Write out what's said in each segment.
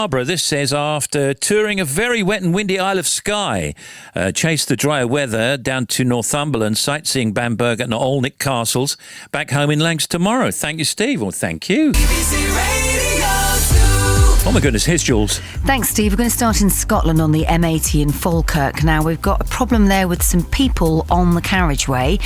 Barbara, this says, after touring a very wet and windy Isle of Skye, chased the drier weather down to Northumberland, sightseeing Bamberg and Olney Castles, back home in Lancs tomorrow. Thank you, Steve. Well, thank you. Oh my goodness, here's Jules. Thanks, Steve. We're going to start in Scotland on the M80 in Falkirk. Now, we've got a problem there with some people on the carriageway.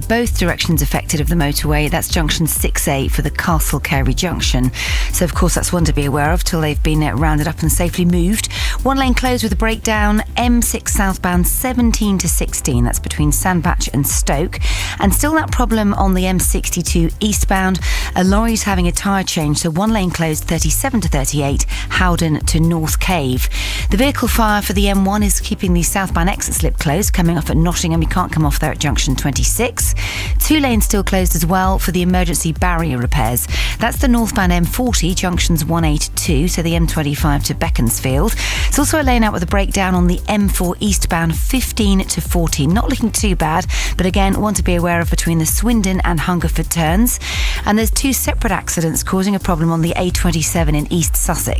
Both directions affected of the motorway. That's junction 6A for the Castle Carey junction. So, of course, that's one to be aware of till they've been rounded up and safely moved. One lane closed with a breakdown. M6 southbound 17 to 16. That's between Sandbach and Stoke. And still that problem on the M62 eastbound. A lorry's having a tyre change. So one lane closed 37 to 38. Howden to North Cave. The vehicle fire for the M1 is keeping the southbound exit slip closed, coming off at Nottingham. You can't come off there at junction 26. Two lanes still closed as well for the emergency barrier repairs. That's the northbound M40, junctions 1A to 2, so the M25 to Beaconsfield. There's also a lane out with a breakdown on the M4 eastbound 15 to 14. Not looking too bad, but again, one to be aware of between the Swindon and Hungerford turns. And there's two separate accidents causing a problem on the A27 in East Sussex.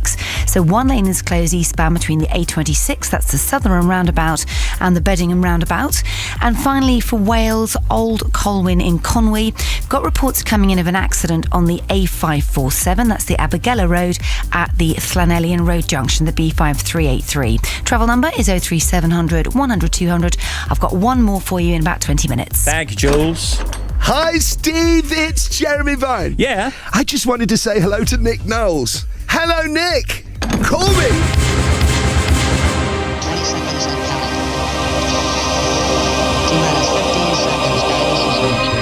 So one lane is closed eastbound between the A26, that's the Southern roundabout, and the Beddingham roundabout. And finally for Wales, Old Colwyn in Conwy, we've got reports coming in of an accident on the A547, that's the Abergele Road at the Llanellian Road junction, the B5383. Travel number is 03700 100 200. I've got one more for you in about 20 minutes. Thank you, Jules. Hi, Steve. It's Jeremy Vine. Yeah? I just wanted to say hello to Nick Knowles. Hello, Nick. Call me. 20 seconds and counting. T-minus 15 seconds. Guidance is reached.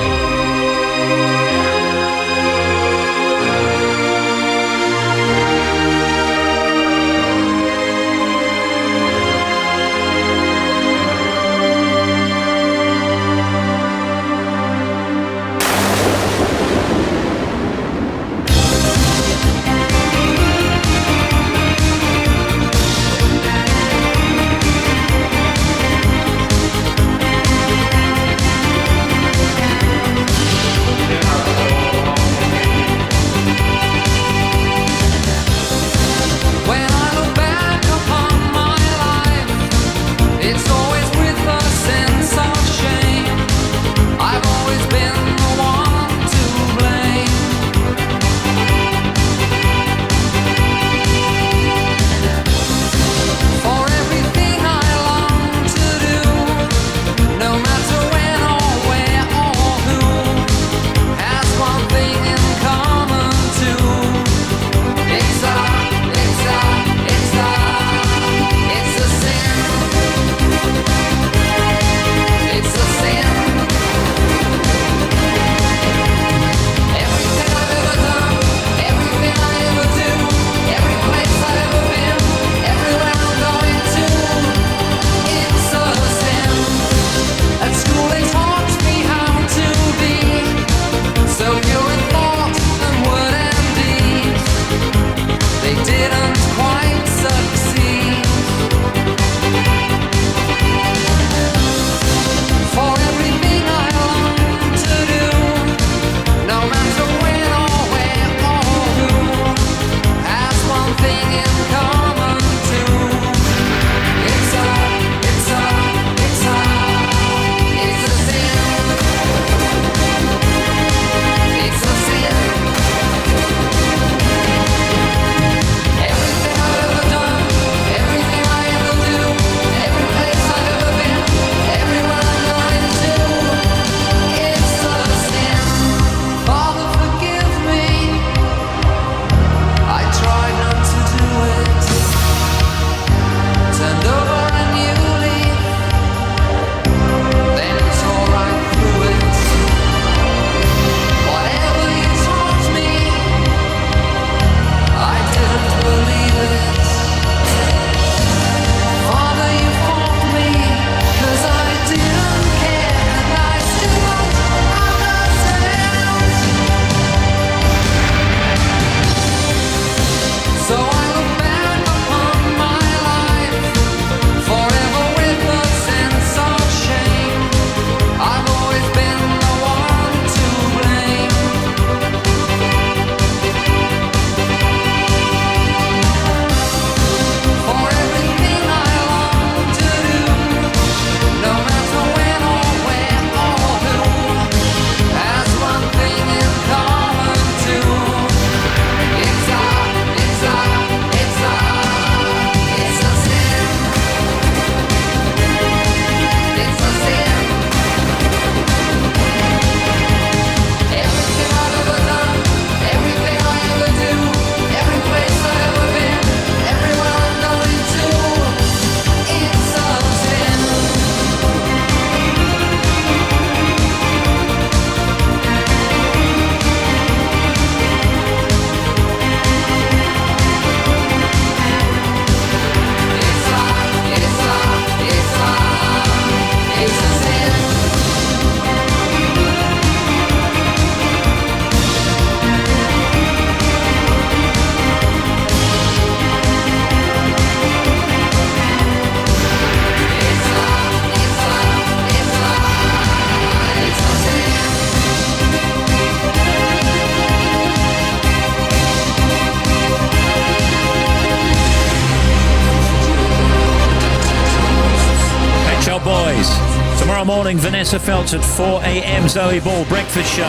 Mondays. Tomorrow morning, Vanessa Feltz at 4 a.m. Zoe Ball breakfast show.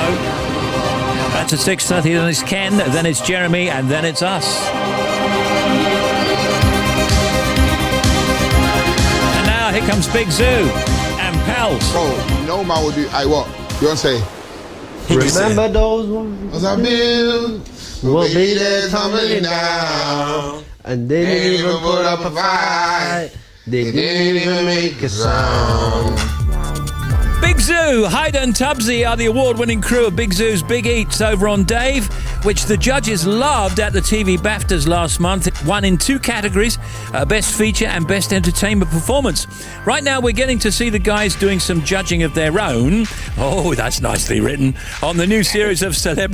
That's at 6:30. Then it's Ken, then it's Jeremy, and then it's us. And now here comes Big Zoo and Pals. Oh, you know man would do. What? You want to say? Remember those ones? Was I built? We'll be there tumbling down. And they didn't even put up a fight. They didn't even make a sound. Big Zoo, Haida and Tubbsy are the award-winning crew of Big Zoo's Big Eats over on Dave, which the judges loved at the TV BAFTAs last month. It won in 2 categories, Best Feature and Best Entertainment Performance. Right now we're getting to see the guys doing some judging of their own. Oh, that's nicely written. On the new series of Celebrity